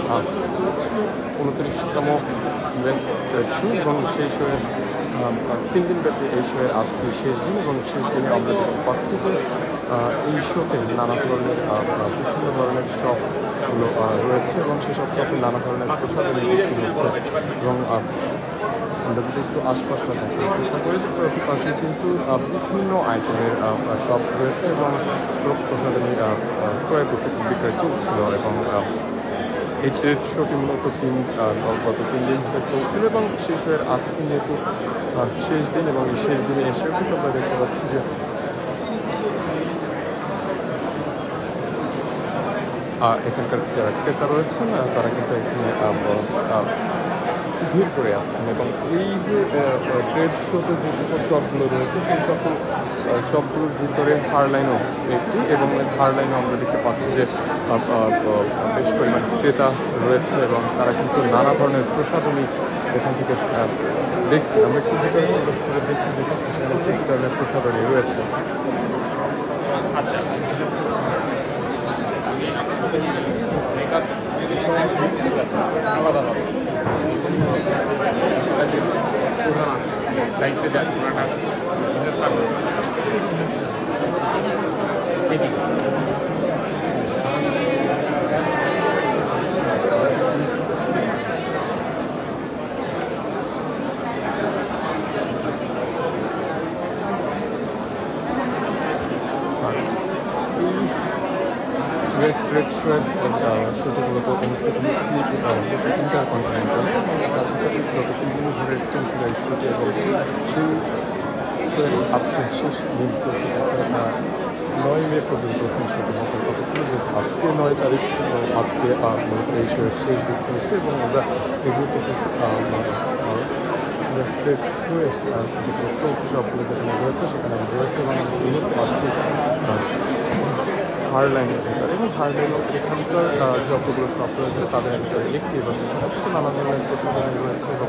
চলছে 29তম US trade show এবং সেই শোয়ের 3 দিন ব্যাপী এই শোয়ের আজকে শেষ দিন এবং শেষ দিনে আমরা দেখতে পাচ্ছি যে এই শোতে নানা ধরনের বিভিন্ন ধরনের শপগুলো রয়েছে এবং সেসব শপে নানা ধরনের প্রসাধনী বিক্রি হচ্ছে এবং আমরা যদি একটু আশপাশটা দেখার চেষ্টা করি যে প্রতি পাশে কিন্তু বিভিন্ন আইটেমের শপ রয়েছে এবং প্রসাধনী ক্রয় বিক্রয় চলছিল এবং এই ট্রেড শোটি মূলত গত 3 দিন ধরে চলছিল এবং শেষ হয়ে আজকে যেহেতু শেষ দিন এবং এই শেষ দিনে এসেও কিন্তু আমরা দেখতে পাচ্ছি যে এখানকার যারা ক্রেতা রয়েছেন তারা কিন্তু এখানে ভিড় করে আছেন এবং এই যে ট্রেড শোতে যে সকল শপগুলো রয়েছে সেই সকল শপগুলোর ভিতরে হারলাইনও একটি এবং হারলাইনও আমরা দেখতে পাচ্ছি যে বেশ পরিমাণ ক্রেতা রয়েছে এবং তারা কিন্তু নানা ধরনের প্রসাধনী এখান থেকে দেখছি আমরা একটু ভিতরে প্রবেশ করে দেখছি যে সেখানে কী ধরনের প্রসাধনী রয়েছে। আলাদা সাইডে যায় পুরাটা বিজনেস পারবে ট্রেড শোটি মূলত অনুষ্ঠিত হচ্ছে ইন্টারকন্টিনেন্টাল গত 3 দিন ধরে চলছিল এই শোটি এবং সেই শোয়ের আজকে শেষ দিন চলতে 9 মে পর্যন্ত এই শোটি হওয়ার কথা ছিল যে আজকে 9 তারিখ ছিল আজকে মূলত এই শোয়ের শেষ দিন চলছে এবং আমরা এগুলো থেকে ট্রেড শোয়ে যেগুলো চলছে সবগুলো যেখানে রয়েছে সেখানে রয়েছে এবং মূলত আজকে হারলাইনের ভিতরে এবং হারলাইনের এখানকার যতগুলো শপ রয়েছে তাদের ভিতরে একটি এবং নানা ধরনের প্রসাধনী রয়েছে এবং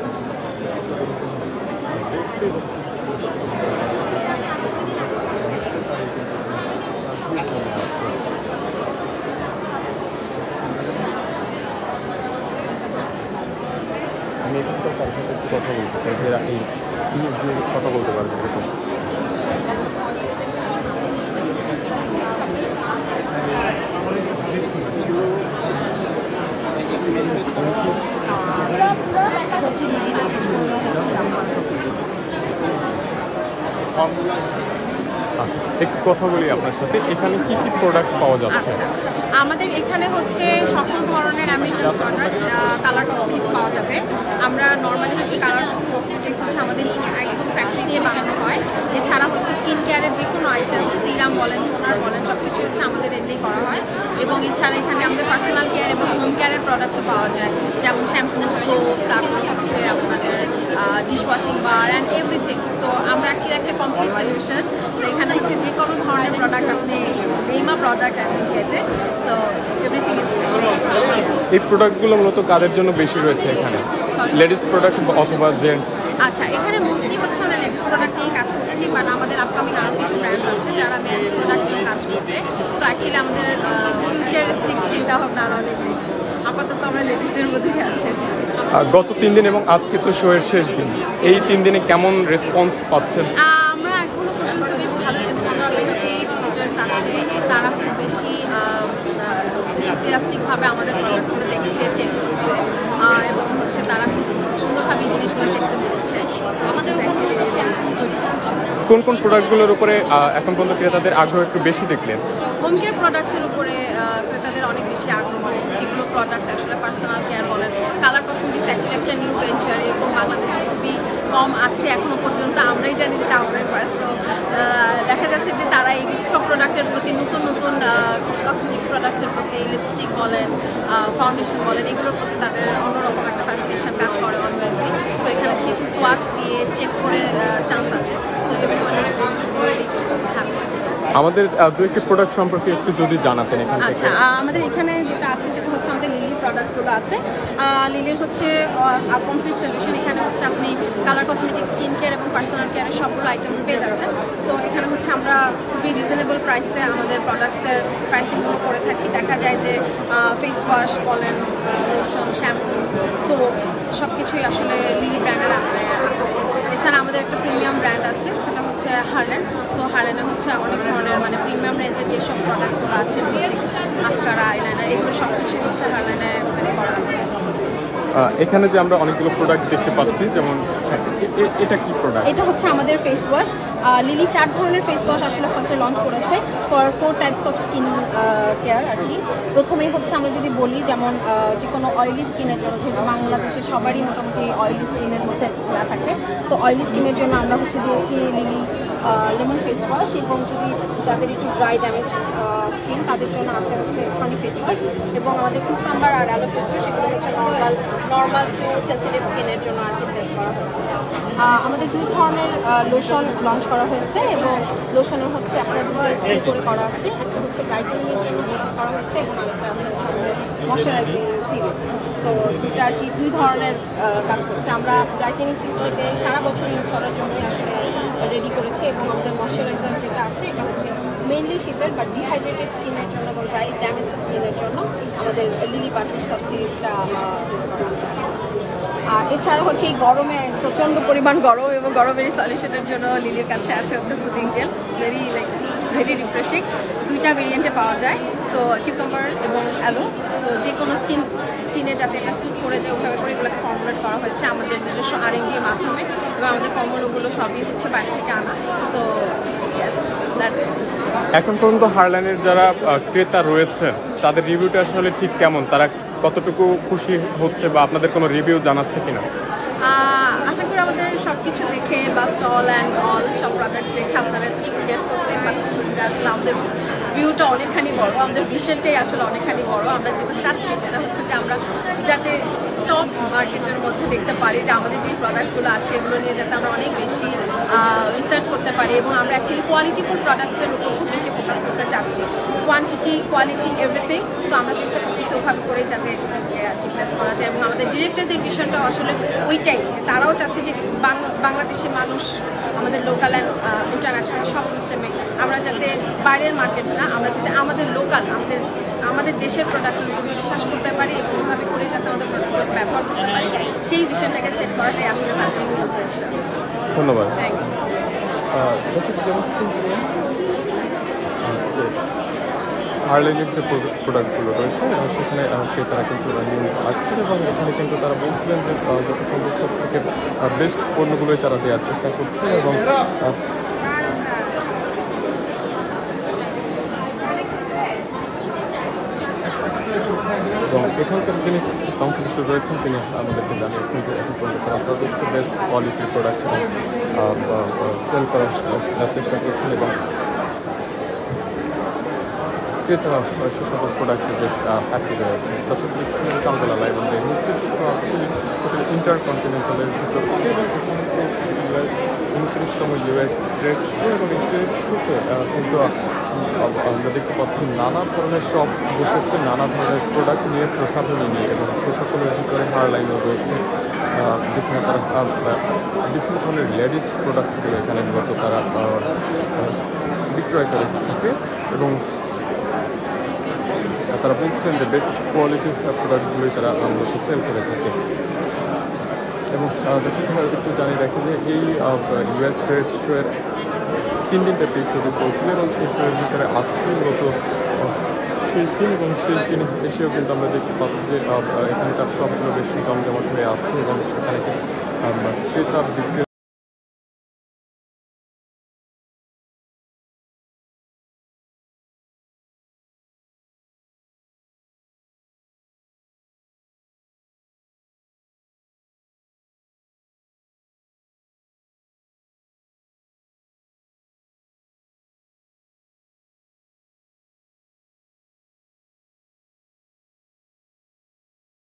আমি এখানকার তার সাথে একটু কথা বলতে চাই যে এই যে কথা বলতে পারবেন এরকম একটু কথা বলি আপনার সাথে এখানে কি কি প্রোডাক্ট পাওয়া যাচ্ছে? আমাদের এখানে হচ্ছে সকল ধরনের আমেরিকান প্রোডাক্ট কালার কসমেটিক্স পাওয়া যাবে। আমরা নর্মালি হচ্ছে কালার কসমেটিক্স হচ্ছে আমাদের একদম ফ্যাক্টরি দিয়ে বানানো হয়। এছাড়া হচ্ছে স্কিন কেয়ারের যে কোনো আইটেম সিরাম বলেন টোনার বলেন সব কিছু হচ্ছে আমাদের এমনি করা হয় এবং এছাড়া এখানে আমাদের পার্সোনাল কেয়ার এবং হোম কেয়ারের প্রোডাক্টসও পাওয়া যায় যেমন শ্যাম্পু সোপ তারপর হচ্ছে আপনাদের dishwashing bar and everything. So আমরা অ্যাকচুয়ালি একটা কমপ্লিট সলিউশন। সো এখানে হচ্ছে যে কোনো ধরনের প্রোডাক্ট আপনি নেইমা প্রোডাক্ট আপনি গেটে। সো এভরিথিং ইজ এই প্রোডাক্টগুলো মূলত কাদের জন্য বেশি রয়েছে এখানে? লেডিস প্রোডাক্ট অথবা জেন্টস? আচ্ছা এখানে মোস্টলি হচ্ছে আমরা লেডিস প্রোডাক্ট নিয়ে কাজ করছি বাট আমাদের আপকামিং আরও কিছু ব্র্যান্ডস আছে যারা মেন্স প্রোডাক্ট নিয়ে কাজ করবে। সো অ্যাকচুয়ালি আমাদের ফিউচারিস্টিক চিন্তা ভাবনা আরও অনেক বেশি। আপাতত আমরা লেডিসদের মধ্যেই আছে। গত 3 দিন এবং আজকে তো শোয়ের শেষ দিন, এই 3 দিনে কেমন রেসপন্স পাচ্ছেন? আমরা এখনো পর্যন্ত বেশ ভালো রেসপন্স পেয়েছি। ভিজিটার্স আছে তারা খুব বেশি এনথুসিয়াস্টিকভাবে আমাদের প্রোডাক্টসগুলো দেখছে চেক করছে এবং হচ্ছে তারা খুব সুন্দরভাবে এই জিনিসগুলোকে অ্যাকসেপ্ট করছে। আমাদের কোন কোন প্রোডাক্টগুলোর উপরে এখন পর্যন্ত ক্রেতাদের আগ্রহ একটু বেশি দেখলেন? হোম কেয়ার প্রোডাক্টসের উপরে ক্রেতাদের অনেক বেশি আগ্রহ, যেগুলো প্রোডাক্ট আসলে পার্সোনাল কেয়ার বলেন কালার কসমেটিক্স অ্যাকচুয়ালি একটা নিউ ভেঞ্চার এবং বাংলাদেশে খুবই কম আছে এখনো পর্যন্ত। আমরাই জানি যেটা আমরাই ফার্স্ট। তো দেখা যাচ্ছে যে তারা এই সব প্রোডাক্টের প্রতি নতুন নতুন কসমেটিক্স প্রোডাক্টসের প্রতি লিপস্টিক বলেন ফাউন্ডেশন বলেন এগুলোর প্রতি তাদের অন্যরকম একটা ফ্যাসিনেশন কাজ করে অলওয়েজই। সো এখানে যেহেতু সোয়াচ দিয়ে চেক করে চান্স আছে। So everyone is really happy. আমাদের দু একটি প্রোডাক্ট সম্পর্কে একটু যদি জানাতেন এখান থেকে। আচ্ছা আমাদের এখানে যেটা আছে সেটা হচ্ছে আমাদের লিলির প্রোডাক্টসগুলো আছে। লিলির হচ্ছে কমপ্লিট সলিউশন। এখানে হচ্ছে আপনি কালার কসমেটিক্স স্কিন কেয়ার এবং পার্সোনাল কেয়ারের সবগুলো আইটেমস পেয়ে যাচ্ছেন। সো এখানে হচ্ছে আমরা খুবই রিজনেবল প্রাইসে আমাদের প্রোডাক্টসের প্রাইসিংগুলো করে থাকি। দেখা যায় যে ফেস ওয়াশ বলেন, লোশন, শ্যাম্পু, সোপ সব কিছুই আসলে লিলি ব্র্যান্ডের আছে। এছাড়া আমাদের একটা প্রিমিয়াম ব্র্যান্ড আছে, সেটা হচ্ছে হার্লেন। সো হার্লেনে হচ্ছে অনেক ধরনের মানে প্রিমিয়াম রেঞ্জের যেসব প্রোডাক্টসগুলো আছে, লিপস্টিক, মাস্কারা, আইলাইনার, এগুলো সব কিছুই হচ্ছে হার্লেনে প্লেস করা আছে। এখানে যে আমরা অনেকগুলো প্রোডাক্ট দেখতে পাচ্ছি, যেমন এটা কি প্রোডাক্ট? এটা হচ্ছে আমাদের ফেস ওয়াশ। লিলি 4 ধরনের ফেস ওয়াশ আসলে ফার্স্টে লঞ্চ করেছে for 4 types of skin care আর কি। প্রথমেই হচ্ছে আমরা যদি বলি যেমন যে কোনো অয়েলি স্কিনের জন্য, যেহেতু বাংলাদেশের সবারই মোটামুটি অয়েলি স্কিনের মধ্যে থাকে, তো অয়েলি স্কিনের জন্য আমরা হচ্ছে দিয়েছি লিলি লেমন ফেস ওয়াশ, এবং যদি যাদের একটু ড্রাই ড্যামেজ স্কিন তাদের জন্য আছে হচ্ছে হানি ফেস ওয়াশ, এবং আমাদের কুকুম্বার আর অ্যালো ফেস ওয়াশ, এগুলো হচ্ছে নর্মাল টু সেন্সিটিভ স্কিনের জন্য আর কি প্লেস করা হচ্ছে। আমাদের 2 ধরনের লোশন লঞ্চ করা হয়েছে, এবং লোশনের হচ্ছে আপনার 2 স্প্রে করে করা আছে। একটা হচ্ছে ব্রাইটেনিংয়ের জন্য ফোকাস করা হয়েছে, এবং আরেকটা আছে হচ্ছে আমাদের ময়শ্চারাইজিং সিরিজ। তো দুইটা আর কি 2 ধরনের কাজ করছে। আমরা ব্রাইটেনিং সিরিজটাকে সারা বছর ইউজ করার জন্যই আসলে রেডি করেছি, এবং আমাদের ময়শ্চারাইজার যেটা আছে এটা হচ্ছে মেইনলি শীতের বা ডিহাইড্রেটেড স্কিনের জন্য এবং ড্রাই ড্যামেজ স্কিনের জন্য আমাদের লিলি বাটার সব সিরিজটা ইউজ করা আছে। আর এছাড়া হচ্ছে এই গরমে প্রচণ্ড পরিমাণ গরম, এবং গরমের সলিউশনের জন্য লিলির কাছে আছে হচ্ছে soothing jail. It's very refreshing. 2টা ভেরিয়েন্টে পাওয়া যায়, সো কিউকাম্বার এবং অ্যালো। সো যে কোনো স্কিনে যাতে এটা স্যুট করে যায় ওইভাবে করে এগুলোকে ফর্মুলেট করা হয়েছে আমাদের নিজস্ব R&D এর মাধ্যমে, এবং আমাদের ফর্মুলাগুলো সবই হচ্ছে বাইরে থেকে আনা। সো এখন পর্যন্ত হার্লেনের যারা ক্রেতা রয়েছে তাদের রিভিউটা আসলে ঠিক কেমন? তারা কতটুকু খুশি হচ্ছে বা আপনাদের কোনো রিভিউ জানাচ্ছে কিনা? আশা করি আমাদের সব কিছু দেখে বা স্টল অ্যান্ড অল সব প্রোডাক্টস দেখে আপনারা এতটুকু গেস করতে পারতেছেন যে আসলে আমাদের ভিউটা অনেকখানি বড়, আমাদের ভিশনটাই আসলে অনেকখানি বড়। আমরা যেটা চাচ্ছি সেটা হচ্ছে যে আমরা যাতে টপ মার্কেটের মধ্যে দেখতে পারি যে আমাদের যে প্রোডাক্টসগুলো আছে এগুলো নিয়ে যাতে আমরা অনেক বেশি রিসার্চ করতে পারি, এবং আমরা অ্যাকচুয়ালি কোয়ালিটিফুল প্রোডাক্টসের উপর খুব বেশি ফোকাস করতে চাচ্ছি, কোয়ান্টিটি, কোয়ালিটি, এভরিথিং। সো আমরা চেষ্টা করতেছি ওভাবে করে যাতে প্লেস করা যায়, এবং আমাদের ডিরেক্টরদের ভিশনটাও আসলে ওইটাই, যে তারাও চাচ্ছে যে বাংলাদেশের মানুষ আমাদের লোকাল অ্যান্ড ইন্টারন্যাশনাল সব সিস্টেমে আমরা যাতে বাইরের মার্কেট না, আমরা যাতে আমাদের লোকাল আমাদের দেশের প্রোডাক্টের উপর বিশ্বাস করতে পারি, এবং ওইভাবে করে যাতে আমাদের প্রোডাক্ট ব্যবহার করতে পারি, সেই ভিশনটাকে সেট করাটাই আসলে তাদের মূল উদ্দেশ্য। ধন্যবাদ। Thank you. হার্লেনের যে প্রোডাক্টগুলো রয়েছে সেখানে ক্রেতারা কিন্তু আসছেন, এবং এখানে কিন্তু তারা বলছিলেন যে যত সম্ভব সব থেকে বেস্ট পণ্যগুলোই তারা দেওয়ার চেষ্টা করছে, এবং এখানকার যিনি সংশ্লিষ্ট রয়েছেন তিনি আমাদেরকে জানিয়েছেন যে এখন পর্যন্ত তারা সর্বোচ্চ বেস্ট কোয়ালিটির প্রোডাক্ট সেল করার চেষ্টা করছেন, এবং ক্রেতারা সে সকল প্রোডাক্টে বেশ হ্যাপি রয়েছে। দর্শক দেখছিলেন কামবেলা লাইভ, এবং মুক্তিযুক্ত আছি ইন্টারকন্টিনেন্টালের ভিতর, এবং এখানে 29তম US ট্রেড শো, এবং এই ট্রেড শোতে কিন্তু আমরা দেখতে পাচ্ছি নানা ধরনের শপ বসেছে, নানা ধরনের প্রোডাক্ট নিয়ে, প্রসাধনী নিয়ে, এবং সে সকলের ভিতরে হারলাইনও রয়েছে, যেখানে তারা বিভিন্ন ধরনের লেডিস প্রোডাক্টগুলো এখানে মূলত তারা বিক্রয় করে থাকে, এবং তারা বলছিলেন যে বেস্ট কোয়ালিটির প্রোডাক্টগুলোই তারা মূলত সেল করে থাকে। এবং একটু জানিয়ে রাখি যে এই US ট্রেড শোয়ের 3 দিন ব্যাপী শোটি চলছিল, এবং সেই শোয়ের ভিতরে আজকে মূলত শেষ দিন, এবং শেষ দিন এসেও কিন্তু আমরা দেখতে পাচ্ছি যে এখানকার সবগুলো বেশি জমজমাট হয়ে আছে, এবং সেখানে ক্রেতা বিক্রেতা